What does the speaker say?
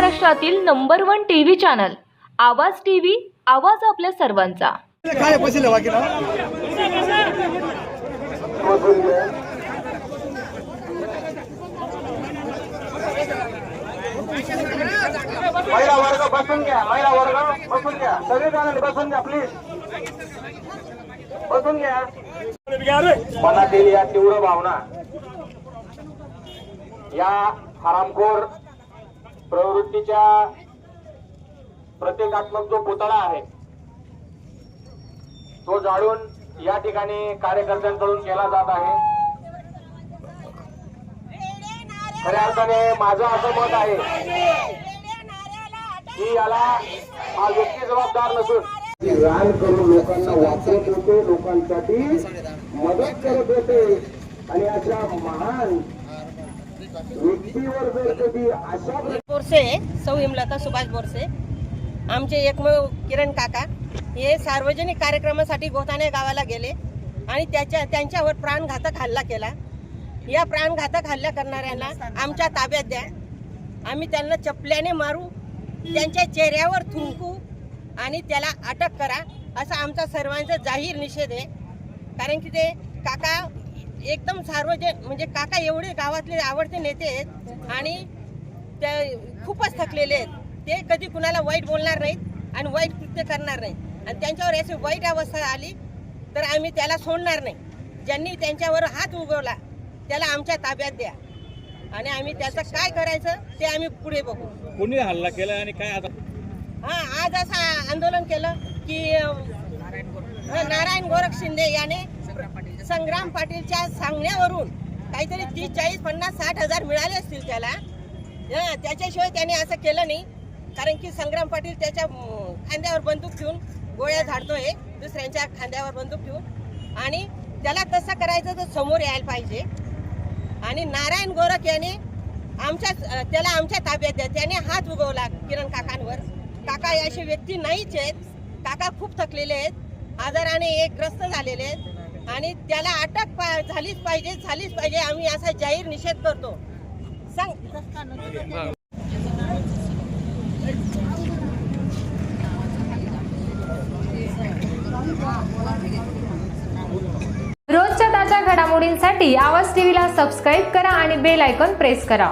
महाराष्ट्रातील number 1 TV channel आवाज TV, आवाज आपल्या सर्वांचा। काय पैसे बाकी ना महिला वर्ग बसून घ्या, महिला वर्ग बसून घ्या, सगळे जण बसून घ्या प्लीज, बसून घ्या। मनातील या तीव्र भावना, या हरामखोर प्रवृत्तीच्या प्रत्येकात्मक जो पुतळा आहे तो जाळून या ठिकाणी कार्यकर्त्यांकडून केला जात आहे। खऱ्या अर्थाने माझं असं मत आहे की याला हा व्यक्ती जबाबदार नसून रान करून लोकांना वाचवत होते, लोकांसाठी मदत करत होते आणि अशा महान व्यक्तीवर जर कधी अशा बोरसे, सौ हेमलता सुभाष बोरसे, आमचे एकमेव किरण काका हे सार्वजनिक कार्यक्रमासाठी गोताणे गावाला गेले आणि त्यांच्यावर प्राणघातक हल्ला केला। या प्राणघातक हल्ला करणाऱ्यांना आमच्या ताब्यात द्या, आम्ही त्यांना चपल्याने मारू, त्यांच्या चेहऱ्यावर थुंकू आणि त्याला अटक करा, असा आमचा सर्वांचा जाहीर निषेध आहे। कारण की ते काका एकदम म्हणजे काका एवढे गावातले आवडते नेते आहेत आणि ते खूपच थकलेले आहेत। ते कधी कुणाला वाईट बोलणार नाहीत आणि वाईट कृत्य करणार नाहीत आणि त्यांच्यावर अशी वाईट अवस्था आली तर आम्ही त्याला सोडणार नाही। ज्यांनी त्यांच्यावर हात उगवला त्याला आमच्या ताब्यात द्या आणि आम्ही त्याचं काय करायचं ते आम्ही पुढे बघू। कोणी हल्ला केला आणि काय आता? आज असं आंदोलन केलं की नारायण गोरख शिंदे याने संग्राम पाटीलच्या सांगण्यावरून काहीतरी 30, 40, 50, 60 हजार मिळाले असतील त्याला। त्याच्याशिवाय त्याने असं केलं नाही, कारण की संग्राम पाटील त्याच्या खांद्यावर बंदूक ठेवून गोळ्या झाडतोय, दुसऱ्यांच्या खांद्यावर बंदूक ठेवून, आणि त्याला तसं करायचं तर समोर यायला पाहिजे। आणि नारायण गोरख याने त्याला आमच्या ताब्यात द्या, त्याने हात उगवला किरण काकांवर। काका अशी व्यक्ती नाहीच आहेत, काका खूप थकलेले आहेत, आजाराने ग्रस्त झालेले आहेत आणि त्याला अटक झालीच पाहिजे, आम्ही असा जाहीर निषेध करतो। रोजच्या ताज्या घडामोडींसाठी आवाज टीव्हीला सबस्क्राईब करा आणि बेल आयकॉन प्रेस करा।